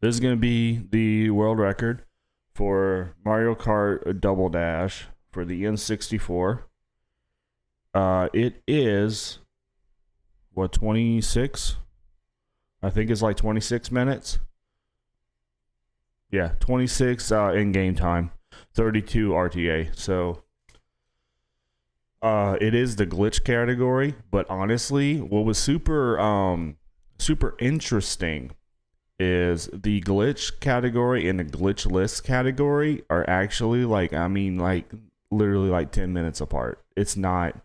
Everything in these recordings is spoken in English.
This is going to be the world record for Mario Kart Double Dash for the N64. It is, what, 26? I think it's like 26 minutes. Yeah, 26 in game time, 32 RTA. So it is the glitch category, but honestly, what was super interesting is the glitch category and the glitch list category are actually like literally like 10 minutes apart. It's not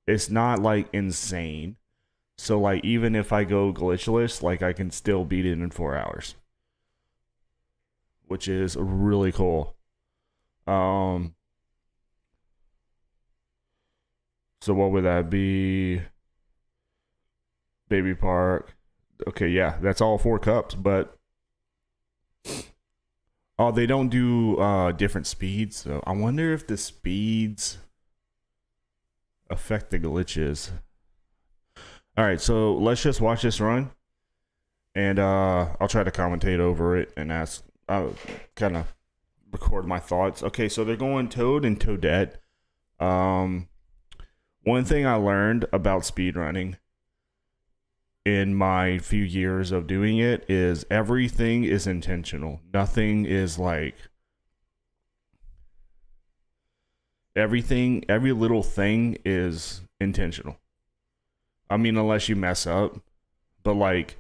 like insane. So like even if I go glitchless, like I can still beat it in 4 hours, which is really cool. So what would that be? Baby Park. Okay, yeah, that's all 4 cups, but oh, they don't do different speeds. So I wonder if the speeds affect the glitches. All right, so let's just watch this run, and I'll try to commentate over it and I'll kind of record my thoughts. Okay, so they're going Toad and Toadette. One thing I learned about speedrunning in my few years of doing it is everything is intentional. Nothing is like every little thing is intentional. I mean, unless you mess up, but like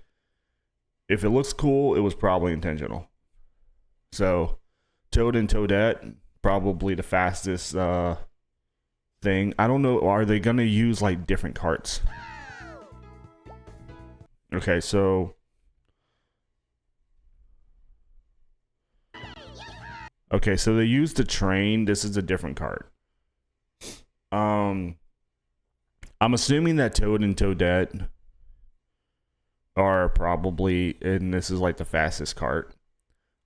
if it looks cool, it was probably intentional. So Toad and Toadette, probably the fastest thing. I don't know, are they gonna use like different carts? Okay, so they used the train. This is a different cart. I'm assuming that Toad and Toadette are probably, and this is like the fastest cart.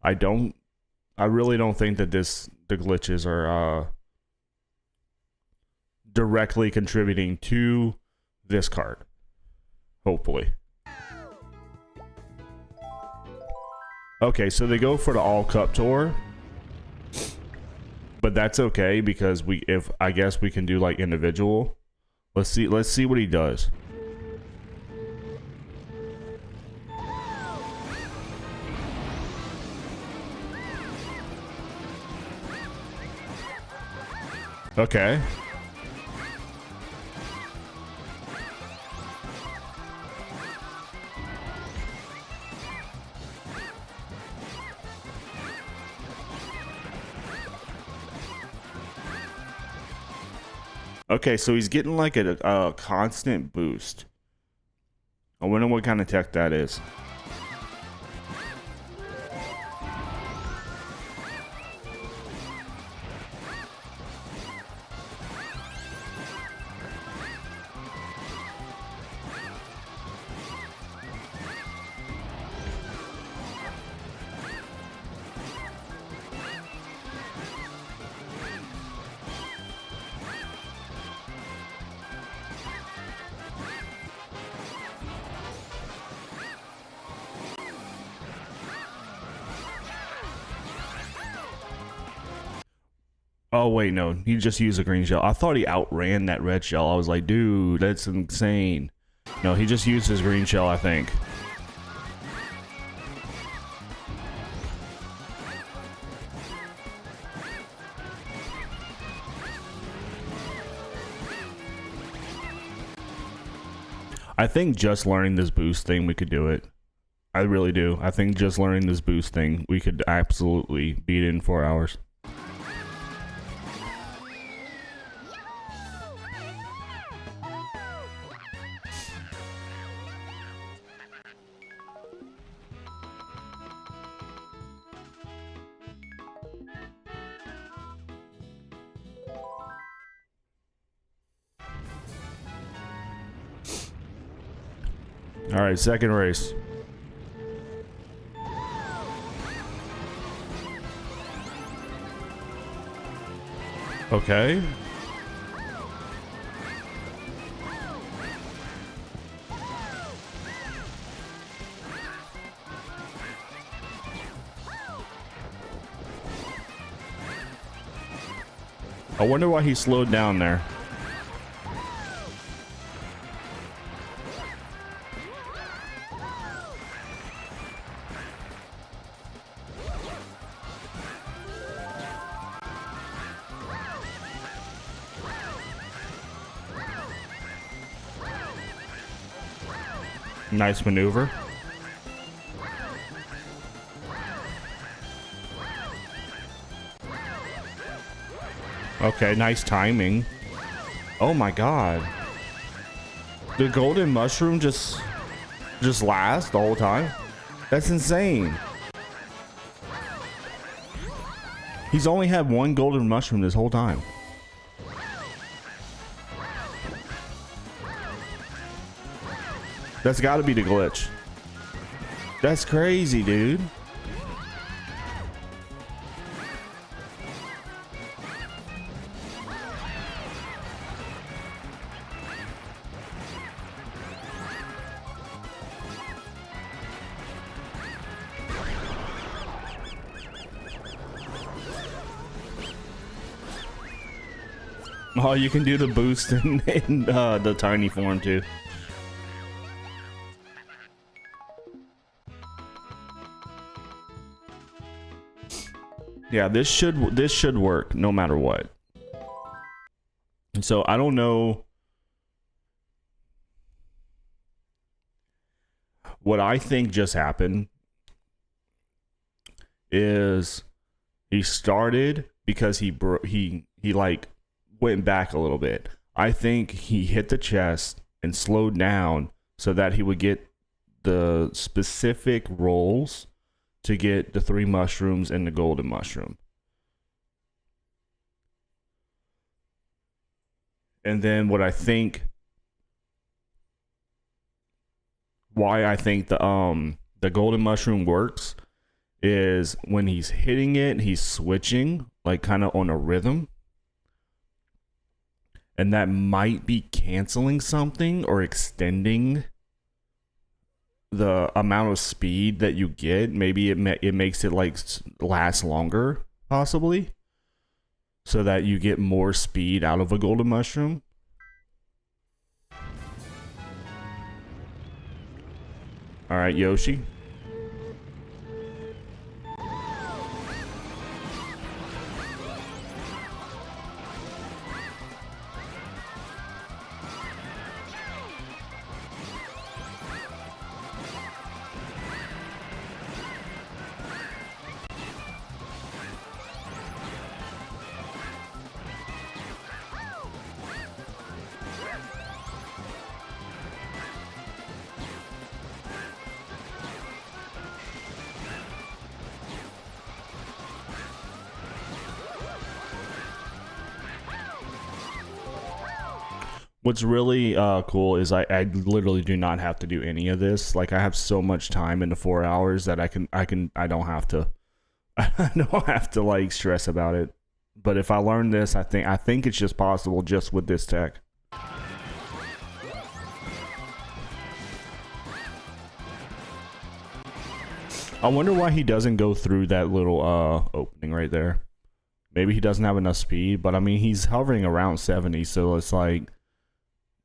I really don't think that the glitches are directly contributing to this cart. Hopefully. Okay, so they go for the all cup tour, but that's okay because I guess we can do like individual. Let's see what he does. Okay. Okay, so he's getting like a constant boost. I wonder what kind of tech that is. Oh wait, no, he just used a green shell. I thought he outran that red shell. I was like, dude, that's insane. No, he just used his green shell, I think. I think just learning this boost thing, we could do it. I really do. I think just learning this boost thing, we could absolutely beat it in 4 hours. All right, second race. Okay. I wonder why he slowed down there. Nice maneuver. Okay, nice timing. Oh my god. The golden mushroom just lasts the whole time? That's insane. He's only had one golden mushroom this whole time. That's got to be the glitch. That's crazy, dude. Oh, you can do the boost in the tiny form too. Yeah, this should work no matter what. And so I don't know what I think just happened is he started because he like went back a little bit. I think he hit the chest and slowed down so that he would get the specific rolls to get the 3 mushrooms and the golden mushroom. And then what I think, why I think the golden mushroom works is when he's hitting it, he's switching like kind of on a rhythm. And that might be canceling something or extending the amount of speed that you get. Maybe it makes it like last longer, possibly, so that you get more speed out of a golden mushroom. All right, Yoshi. What's really cool is I literally do not have to do any of this. Like, I have so much time in the 4 hours that I don't have to I don't have to like stress about it. But if I learn this, I think it's just possible just with this tech. I wonder why he doesn't go through that little opening right there. Maybe he doesn't have enough speed, but I mean, he's hovering around 70, so it's like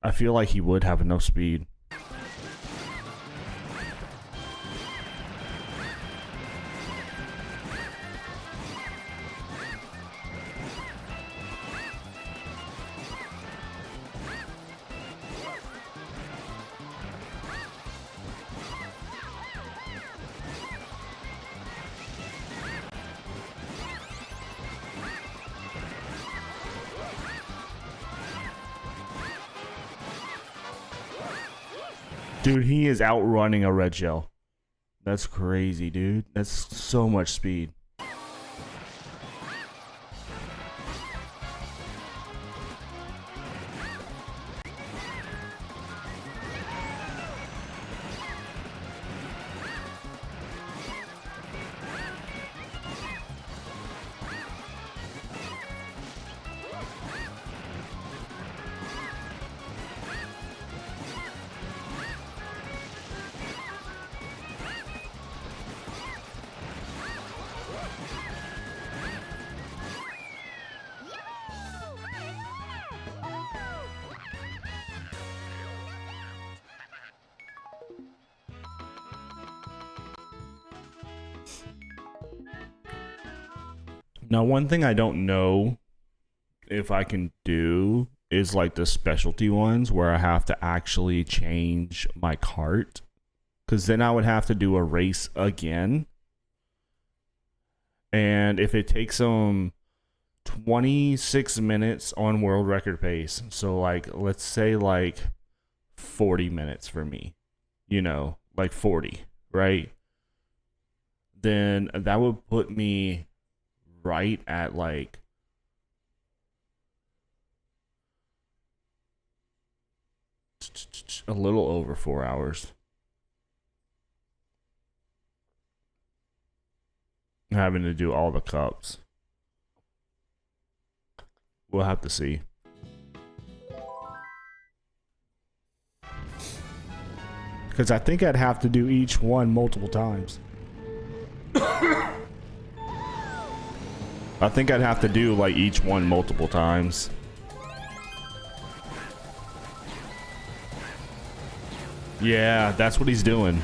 I feel like he would have enough speed. Dude, he is outrunning a red shell. That's crazy, dude. That's so much speed. Now, one thing I don't know if I can do is like the specialty ones where I have to actually change my cart, because then I would have to do a race again. And if it takes them 26 minutes on world record pace, so like let's say like 40 minutes for me, like 40, right? Then that would put me right at like a little over 4 hours. Having to do all the cups. We'll have to see. Because I think I'd have to do each one multiple times. I think I'd have to do like each one multiple times. Yeah, that's what he's doing.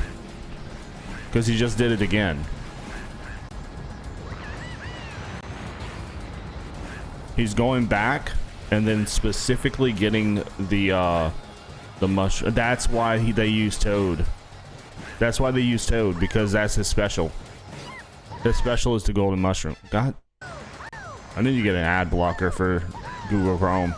Because he just did it again. He's going back and then specifically getting the mushroom. That's why they use Toad. That's why they use Toad, because that's his special. His special is the golden mushroom. God, I need to get an ad blocker for Google Chrome.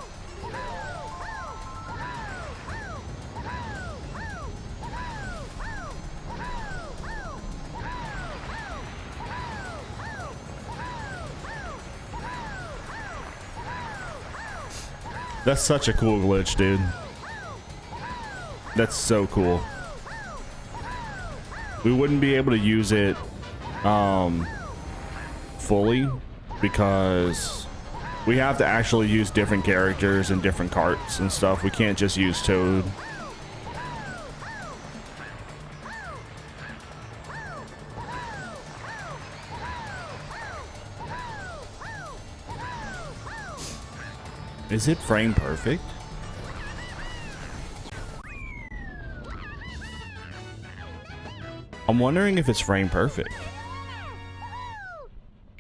That's such a cool glitch, dude. That's so cool. We wouldn't be able to use it fully because we have to actually use different characters and different carts and stuff. We can't just use Toad. Is it frame perfect? I'm wondering if it's frame perfect.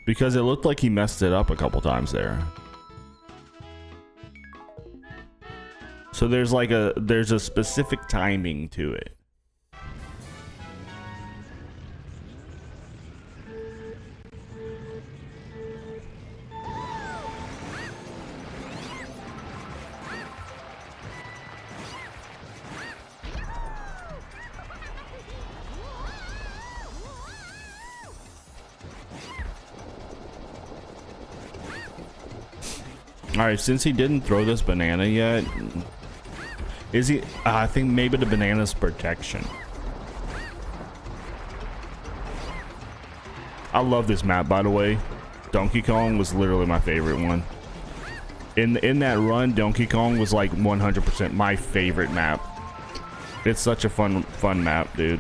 Because it looked like he messed it up a couple times there. So there's a specific timing to it. Alright, since he didn't throw this banana yet, is he? I think maybe the banana's protection. I love this map, by the way. Donkey Kong was literally my favorite one. In that run, Donkey Kong was like 100% my favorite map. It's such a fun map, dude.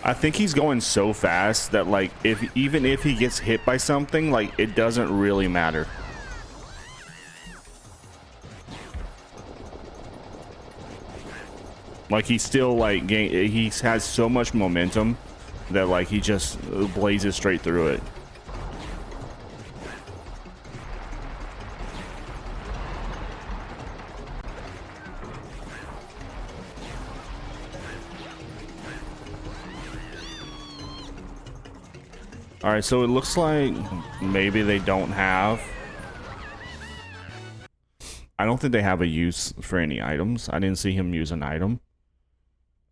I think he's going so fast that like even if he gets hit by something, like it doesn't really matter. Like he still like he has so much momentum that like he just blazes straight through it. All right, so it looks like maybe they don't have. I don't think they have a use for any items. I didn't see him use an item.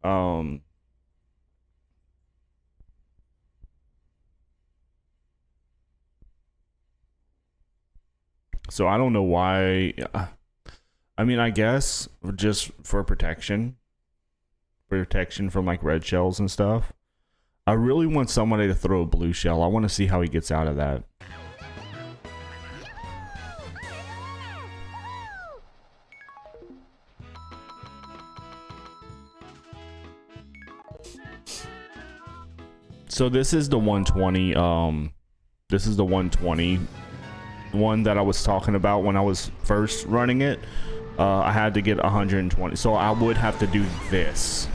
So I don't know why. I mean, I guess just for protection from like red shells and stuff. I really want somebody to throw a blue shell. I want to see how he gets out of that. So this is the 120. This is the 120 one that I was talking about when I was first running it. I had to get 120, so I would have to do this,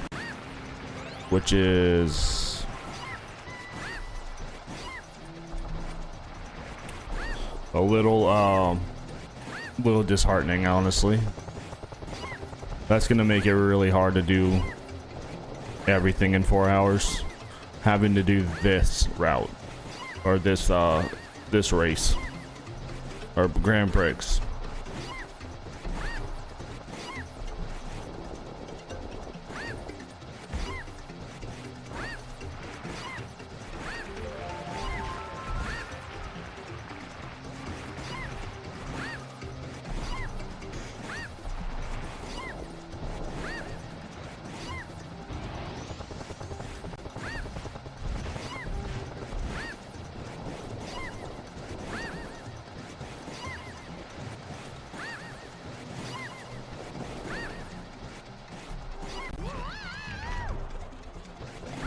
which is a little disheartening, honestly. That's gonna make it really hard to do everything in 4 hours, having to do this route or this race or Grand Prix.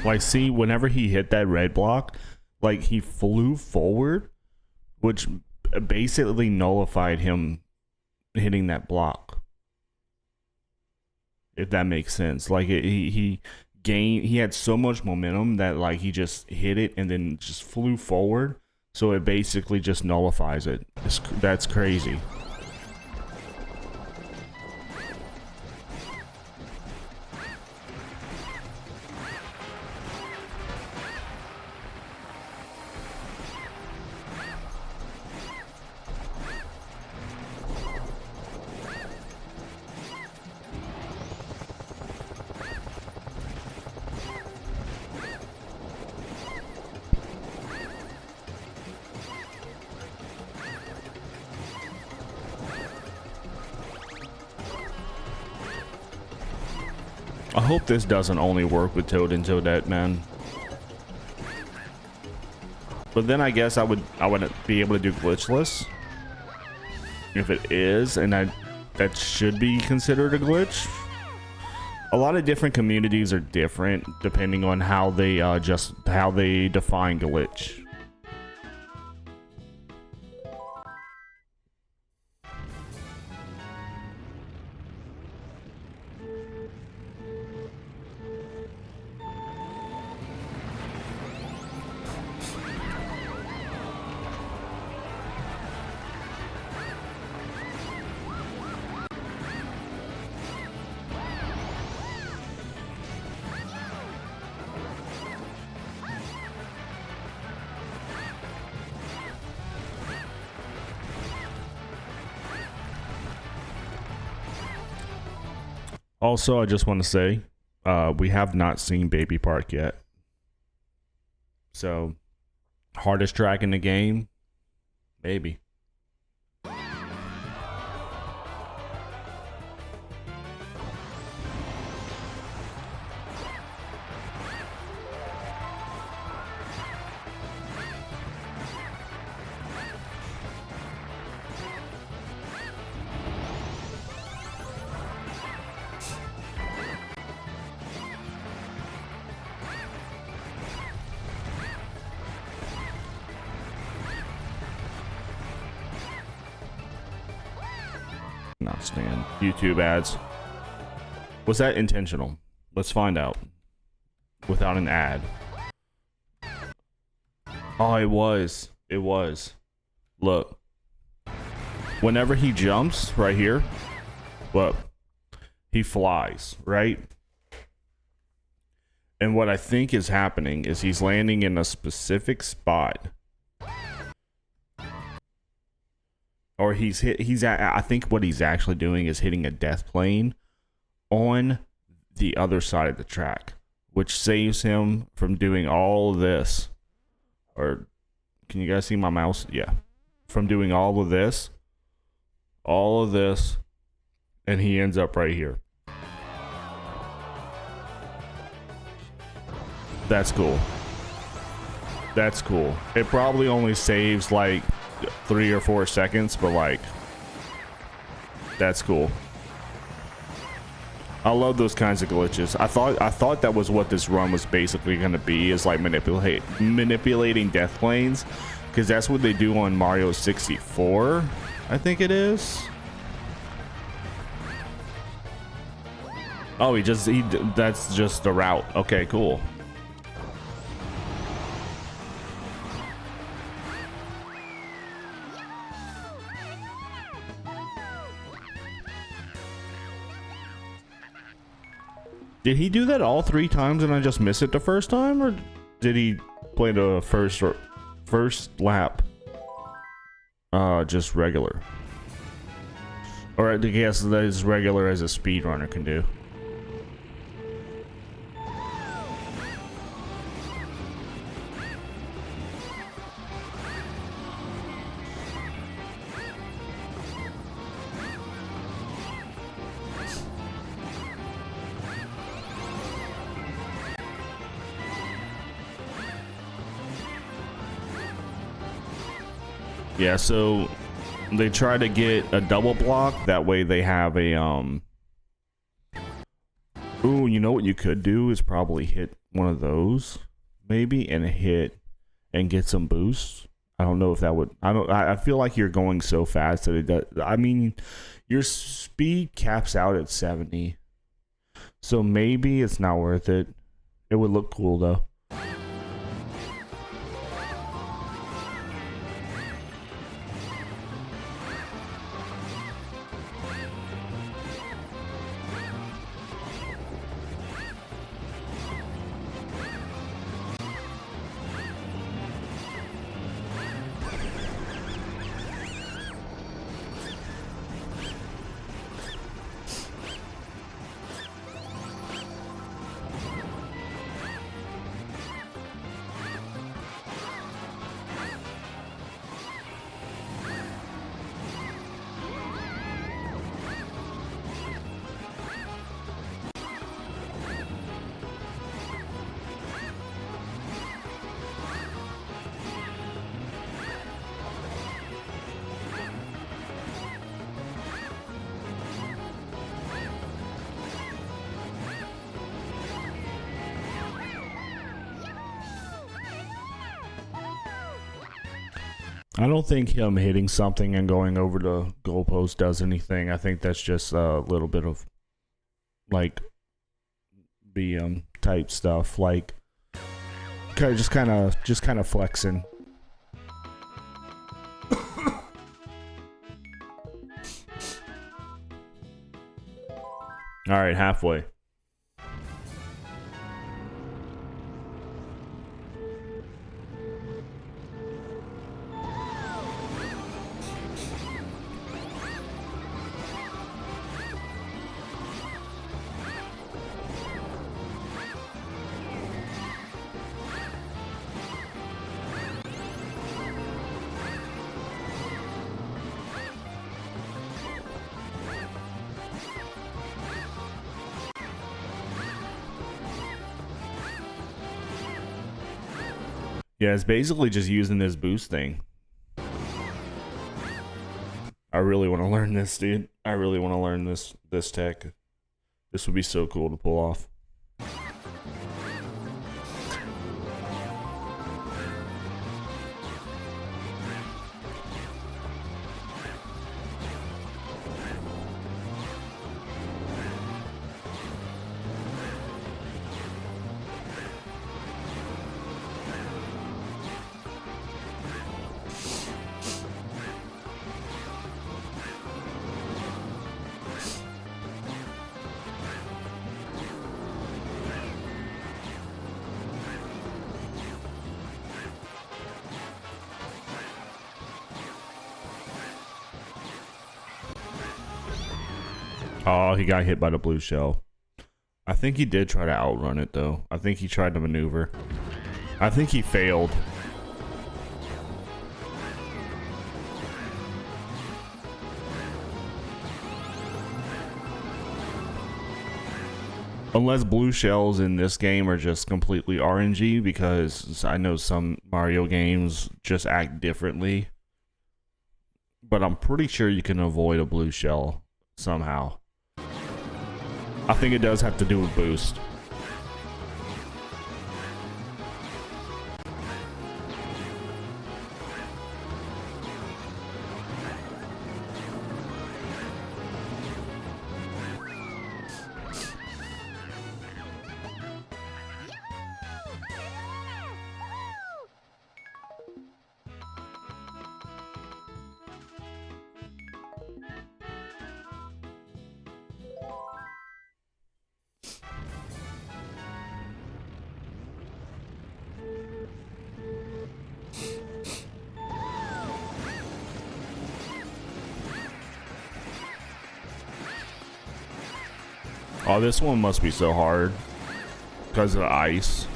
Like, see, whenever he hit that red block, like, he flew forward, which basically nullified him hitting that block. If that makes sense. Like, he had so much momentum that, like, he just hit it and then just flew forward. So it basically just nullifies it. That's crazy. I hope this doesn't only work with Toad and Toadette, man. But then I guess I wouldn't be able to do glitchless. If it is, and that should be considered a glitch. A lot of different communities are different depending on how they define glitch. Also, I just want to say, we have not seen Baby Park yet. So, hardest track in the game? Maybe. Not stand. YouTube ads. Was that intentional? Let's find out. Without an ad. Oh, it was. It was. Look. Whenever he jumps right here, look, he flies, right? And what I think is happening is he's landing in a specific spot. Or I think what he's actually doing is hitting a death plane on the other side of the track, which saves him from doing all of this. Or can you guys see my mouse? Yeah. From doing all of this, and he ends up right here. That's cool. That's cool. It probably only saves like 3 or 4 seconds, but like, that's cool. I love those kinds of glitches. I thought that was what this run was basically going to be, is like manipulating death planes, because that's what they do on Mario 64, I think it is. Oh, that's just the route. Okay, cool. Did he do that all 3 times and I just missed it the first time, or did he play the first lap just regular? Or I guess that is regular as a speedrunner can do. Yeah, so they try to get a double block. That way they have a, ooh, you know what you could do is probably hit one of those, maybe, and hit and get some boosts. I don't know if that would, I feel like you're going so fast that it does. I mean, your speed caps out at 70. So maybe it's not worth it. It would look cool though. I don't think him hitting something and going over the goalpost does anything. I think that's just a little bit of like BM type stuff, like just kind of flexing. All right, halfway. Yeah, it's basically just using this boost thing. I really want to learn this, dude. I really want to learn this tech. This would be so cool to pull off. Oh, he got hit by the blue shell. I think he did try to outrun it, though. I think he tried to maneuver. I think he failed. Unless blue shells in this game are just completely RNG, because I know some Mario games just act differently. But I'm pretty sure you can avoid a blue shell somehow. I think it does have to do with boost. Oh, this one must be so hard because of the ice.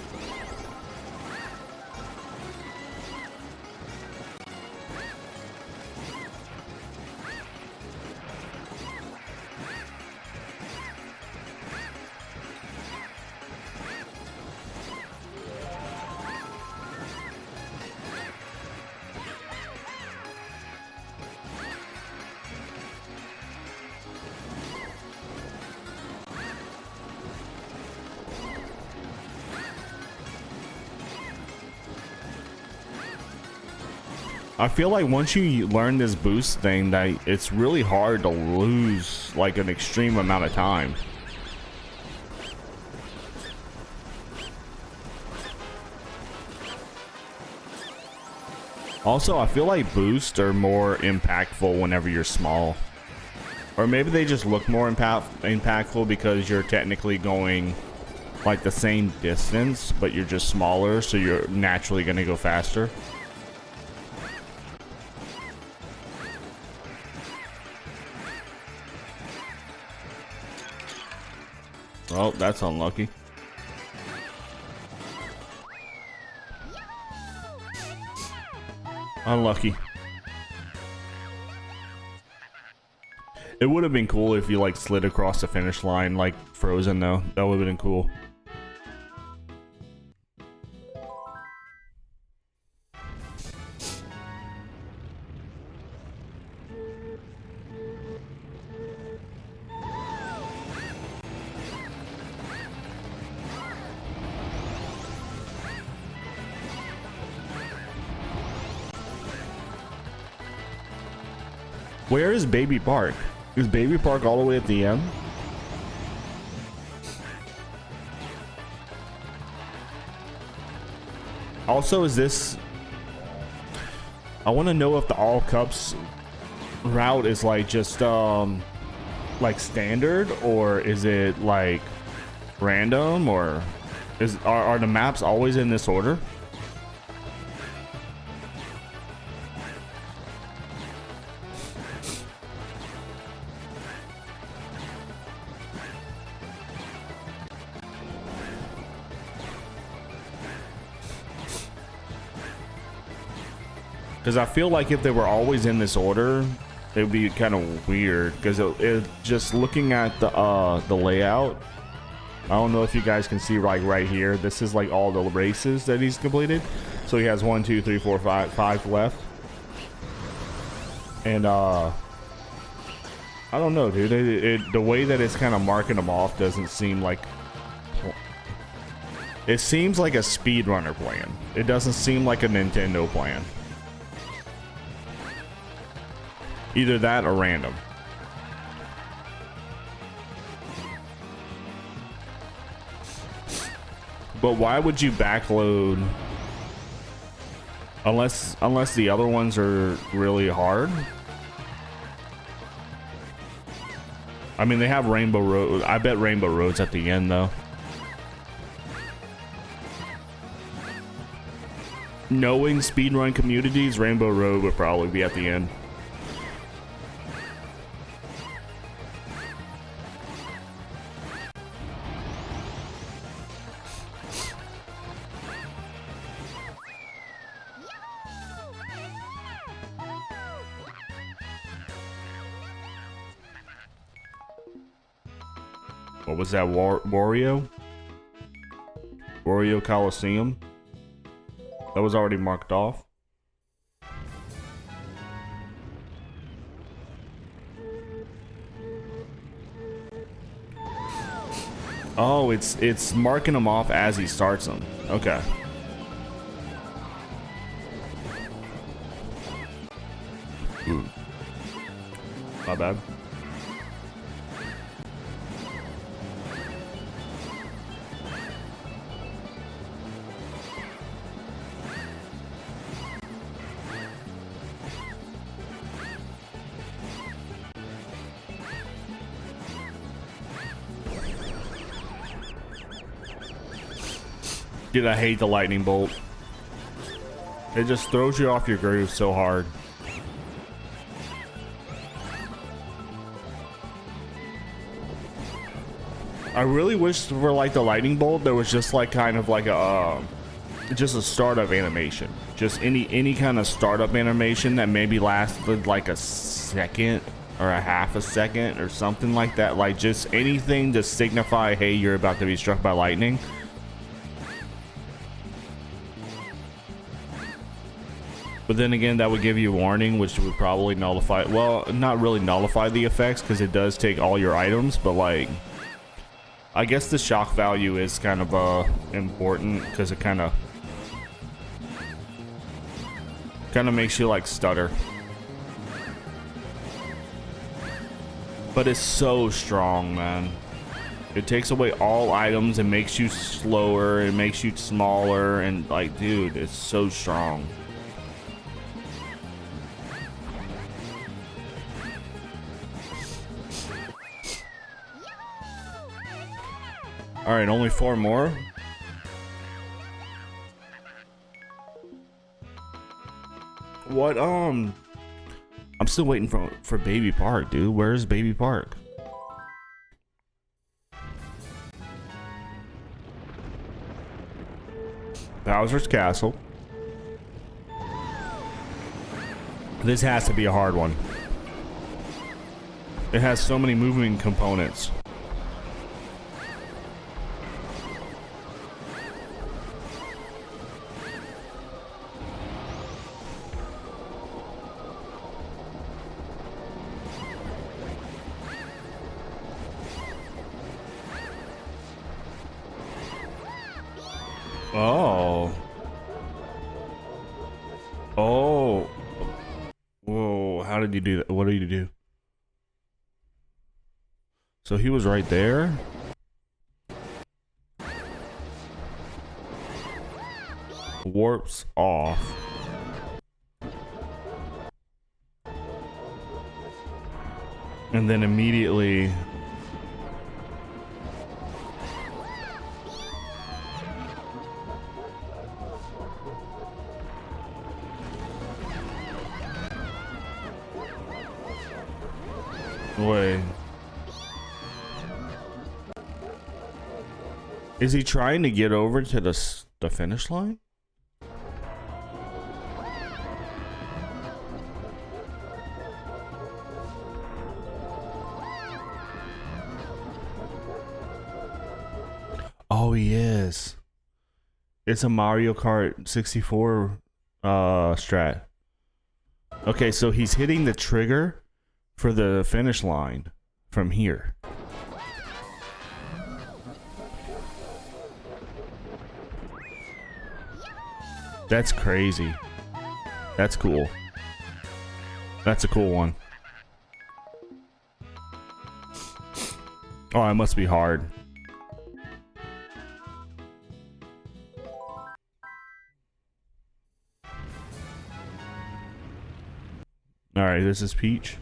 I feel like once you learn this boost thing, that it's really hard to lose like an extreme amount of time. Also, I feel like boosts are more impactful whenever you're small. Or maybe they just look more impactful because you're technically going like the same distance, but you're just smaller, so you're naturally going to go faster. Well, that's unlucky. Unlucky. It would have been cool if you like slid across the finish line like Frozen though. That would have been cool. Where is Baby Park? Is Baby Park all the way at the end? Also, is this... I want to know if the all cups route is like just like standard, or is it like random, or are the maps always in this order? Because I feel like if they were always in this order, it would be kind of weird. Because it just looking at the layout, I don't know if you guys can see right here. This is like all the races that he's completed. So he has 1, 2, 3, 4, 5 left. And I don't know, dude. The way that it's kind of marking them off doesn't seem like. It seems like a speedrunner plan. It doesn't seem like a Nintendo plan. Either that or random. But why would you backload unless the other ones are really hard? I mean, they have Rainbow Road. I bet Rainbow Road's at the end though. Knowing speedrun communities, Rainbow Road would probably be at the end. What was that? Wario Coliseum. That was already marked off. Oh, it's marking them off as he starts them. Okay. Ooh. My bad. Dude, I hate the lightning bolt. It just throws you off your groove so hard. I really wish for like the lightning bolt there was just like kind of like a just a startup animation. Just any kind of startup animation that maybe lasted like a second or a half a second or something like that. Like just anything to signify, hey, you're about to be struck by lightning. But then again, that would give you a warning, which would probably nullify, well, not really nullify the effects because it does take all your items, but like, I guess the shock value is kind of important because it kind of makes you like stutter. But it's so strong, man. It takes away all items and makes you slower, it makes you smaller, and like, dude, it's so strong. All right, only 4 more. What, I'm still waiting for Baby Park, dude. Where's Baby Park? Bowser's Castle. This has to be a hard one. It has so many moving components. Oh. Oh. Whoa, how did you do that? What did you do? So he was right there? Warps off. And then immediately... Wait. Is he trying to get over to the finish line? Oh, he is. It's a Mario Kart 64 strat. Okay, so he's hitting the trigger for the finish line from here. That's crazy. That's cool. That's a cool one. Oh, it must be hard. Alright, this is Peach.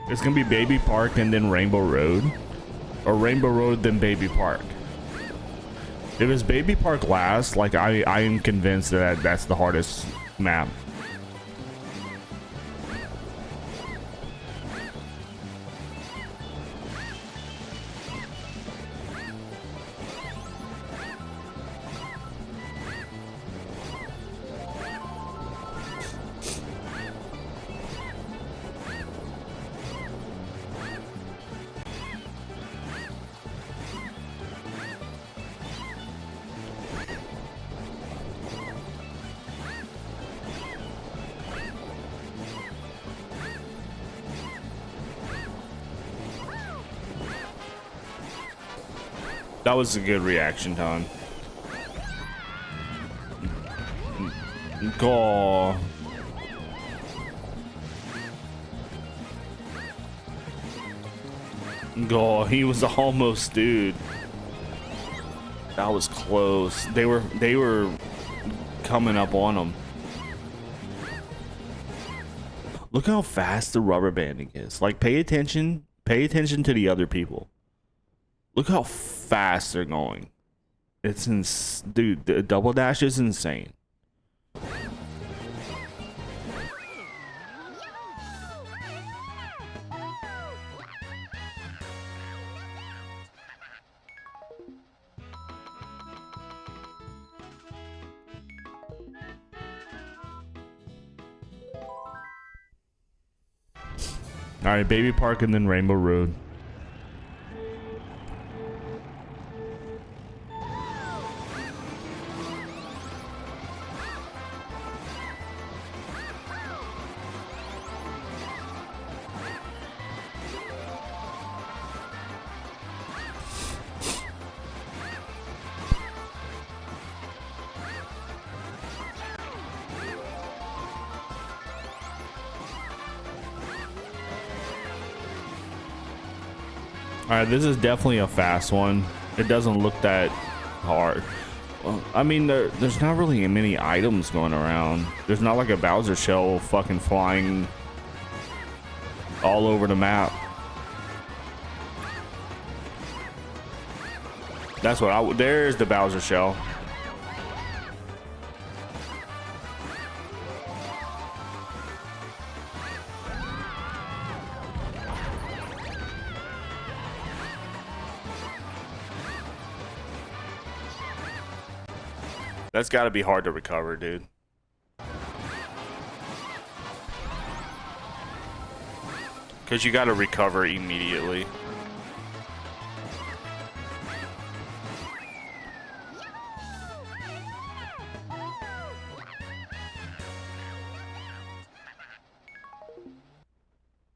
It's gonna be Baby Park and then Rainbow Road. Or Rainbow Road then Baby Park. If it's Baby Park last, like I am convinced that that's the hardest map. That was a good reaction time. Go. Go. He was almost, dude. That was close. They were coming up on him. Look how fast the rubber banding is. Like, pay attention to the other people. Look how fast they're going. It's dude, the double dash is insane. All right, Baby Park and then Rainbow Road. All right, this is definitely a fast one. It doesn't look that hard. Well, I mean, there's not really many items going around. There's not like a Bowser shell fucking flying all over the map. That's what there's the Bowser shell. That's got to be hard to recover, dude. Because you got to recover immediately.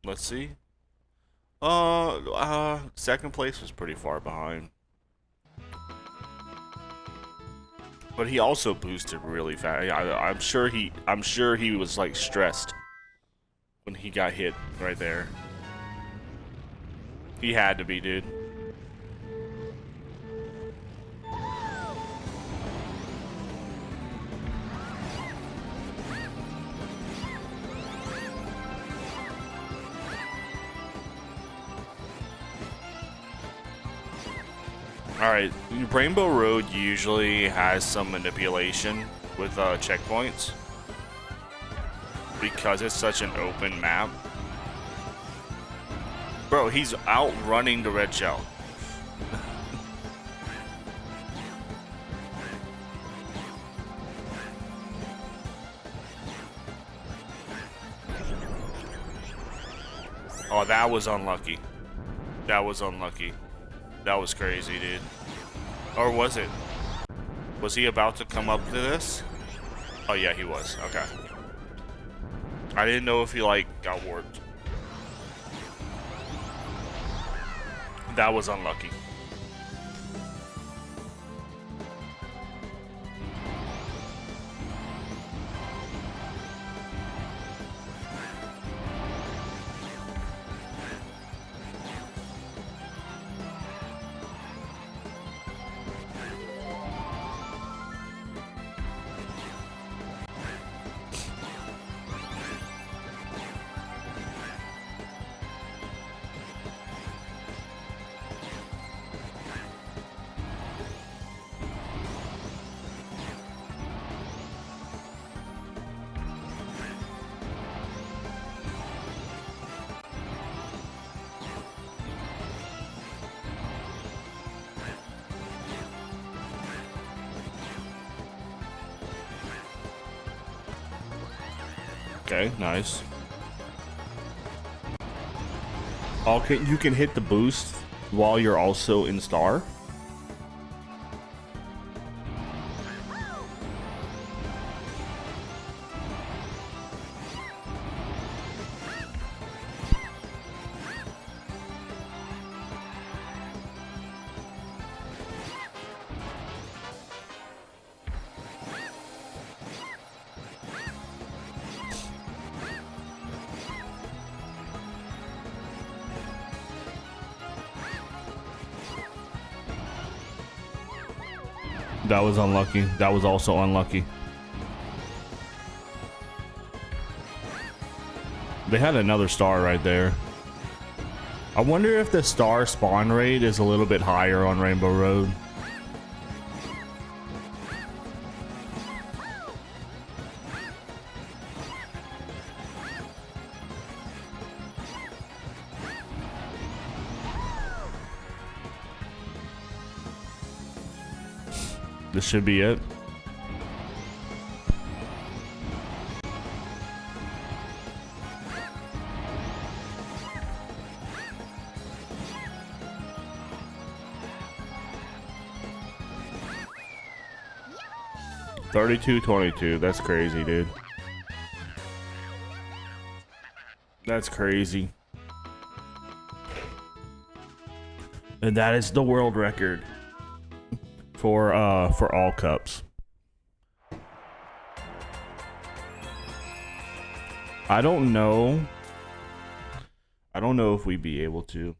Let's see. Second place was pretty far behind. But he also boosted really fast. I'm sure he was like stressed when he got hit right there. He had to be, dude. Alright, Rainbow Road usually has some manipulation with checkpoints because it's such an open map. Bro, he's outrunning the red shell. Oh, that was unlucky. That was unlucky. That was crazy, dude. Or was it? Was he about to come up to this? Oh, yeah, he was. Okay. I didn't know if he, like, got warped. That was unlucky. Okay, nice. Okay, you can hit the boost while you're also in star. That was unlucky. That was also unlucky. They had another star right there. I wonder if the star spawn rate is a little bit higher on Rainbow Road. This should be it. $32.22. That's crazy, dude. That's crazy. And that is the world record for all cups. I don't know if we'd be able to.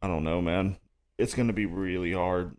I don't know, man. It's gonna be really hard.